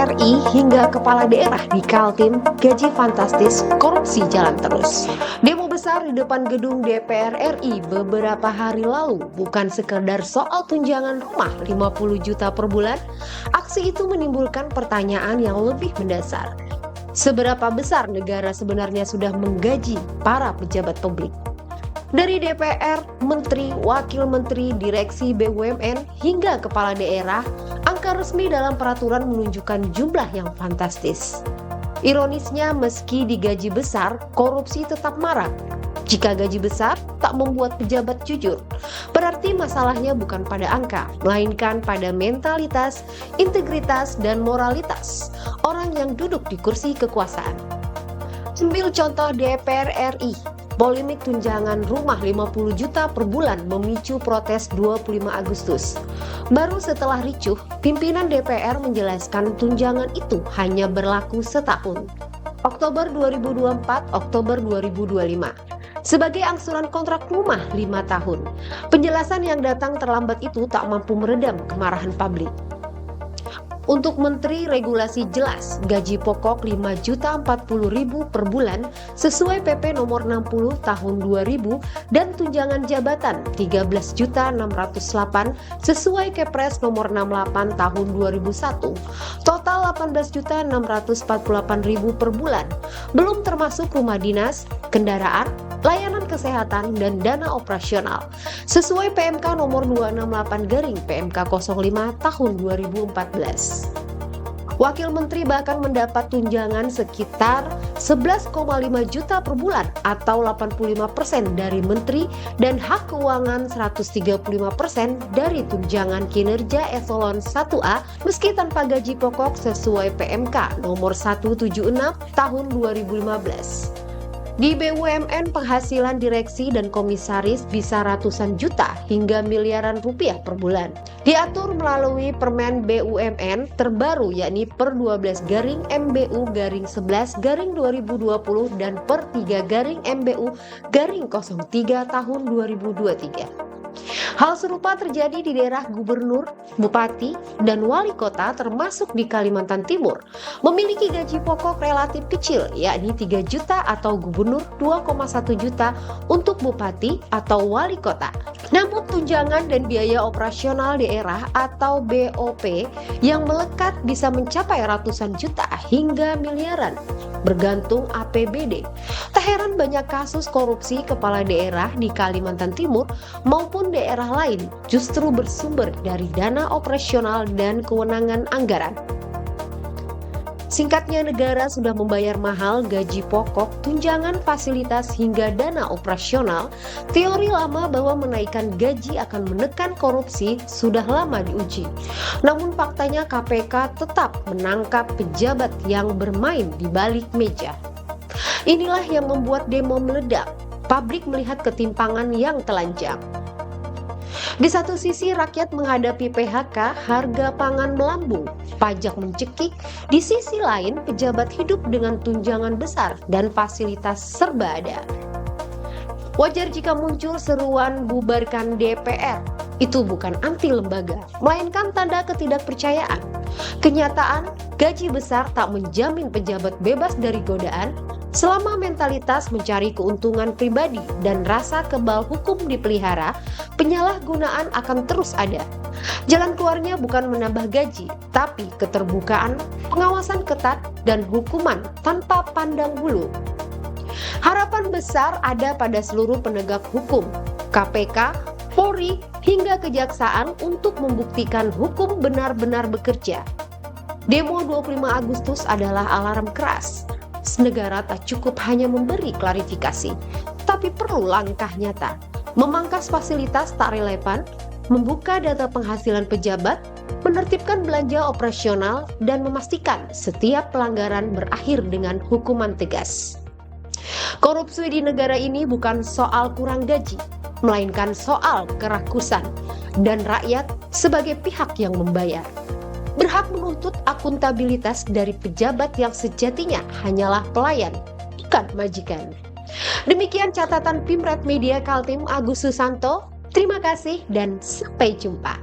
RI hingga kepala daerah di Kaltim, gaji fantastis, korupsi jalan terus. Demo besar di depan gedung DPR RI beberapa hari lalu bukan sekedar soal tunjangan rumah 50 juta per bulan. Aksi itu menimbulkan pertanyaan yang lebih mendasar. Seberapa besar negara sebenarnya sudah menggaji para pejabat publik? Dari DPR, menteri, wakil menteri, direksi BUMN, hingga kepala daerah, angka resmi dalam peraturan menunjukkan jumlah yang fantastis. Ironisnya, meski digaji besar, korupsi tetap marak. Jika gaji besar tak membuat pejabat jujur, berarti masalahnya bukan pada angka, melainkan pada mentalitas, integritas, dan moralitas orang yang duduk di kursi kekuasaan. Ambil contoh DPR RI. Polemik tunjangan rumah 50 juta per bulan memicu protes 25 Agustus. Baru setelah ricuh, pimpinan DPR menjelaskan tunjangan itu hanya berlaku setahun. Oktober 2024, Oktober 2025. Sebagai angsuran kontrak rumah 5 tahun. Penjelasan yang datang terlambat itu tak mampu meredam kemarahan publik. Untuk menteri regulasi jelas, gaji pokok 5.040.000 per bulan sesuai PP nomor 60 tahun 2000 dan tunjangan jabatan 13.608 sesuai Kepres nomor 68 tahun 2001. Total 18.648.000 per bulan. Belum termasuk rumah dinas, kendaraan, layanan kesehatan, dan dana operasional. Sesuai PMK nomor 268 garing PMK 05 tahun 2014. Wakil Menteri bahkan mendapat tunjangan sekitar 11,5 juta per bulan atau 85% dari Menteri dan hak keuangan 135% dari tunjangan kinerja eselon 1A meski tanpa gaji pokok sesuai PMK nomor 176 tahun 2015. Di BUMN, penghasilan direksi dan komisaris bisa ratusan juta hingga miliaran rupiah per bulan. Diatur melalui Permen BUMN terbaru yakni per 12 garing MBU garing 11 garing 2020 dan per 3 garing MBU garing 03 tahun 2023. Hal serupa terjadi di daerah gubernur, bupati, dan wali kota termasuk di Kalimantan Timur. Memiliki gaji pokok relatif kecil yakni 3 juta atau gubernur 2,1 juta untuk bupati atau wali kota. Namun tunjangan dan biaya operasional daerah atau BOP yang melekat bisa mencapai ratusan juta hingga miliaran, bergantung APBD. Tak heran banyak kasus korupsi kepala daerah di Kalimantan Timur maupun daerah lain justru bersumber dari dana operasional dan kewenangan anggaran. Singkatnya, negara sudah membayar mahal gaji pokok, tunjangan fasilitas hingga dana operasional. Teori lama bahwa menaikkan gaji akan menekan korupsi sudah lama diuji. Namun faktanya KPK tetap menangkap pejabat yang bermain di balik meja. Inilah yang membuat demo meledak. Publik melihat ketimpangan yang telanjang. Di satu sisi rakyat menghadapi PHK, harga pangan melambung, pajak mencekik. Di sisi lain pejabat hidup dengan tunjangan besar dan fasilitas serba ada. Wajar jika muncul seruan bubarkan DPR. Itu bukan anti lembaga, melainkan tanda ketidakpercayaan. Kenyataan, gaji besar tak menjamin pejabat bebas dari godaan. Selama mentalitas mencari keuntungan pribadi dan rasa kebal hukum dipelihara, penyalahgunaan akan terus ada. Jalan keluarnya bukan menambah gaji, tapi keterbukaan, pengawasan ketat, dan hukuman tanpa pandang bulu. Harapan besar ada pada seluruh penegak hukum, KPK, Polri, hingga Kejaksaan untuk membuktikan hukum benar-benar bekerja. Demo 25 Agustus adalah alarm keras. Negara tak cukup hanya memberi klarifikasi, tapi perlu langkah nyata. Memangkas fasilitas tak relevan, membuka data penghasilan pejabat, menertibkan belanja operasional, dan memastikan setiap pelanggaran berakhir dengan hukuman tegas. Korupsi di negara ini bukan soal kurang gaji, melainkan soal kerakusan, dan rakyat sebagai pihak yang membayar berhak menuntut akuntabilitas dari pejabat yang sejatinya hanyalah pelayan, bukan majikan. Demikian catatan Pimret Media Kaltim Agus Susanto. Terima kasih dan sampai jumpa.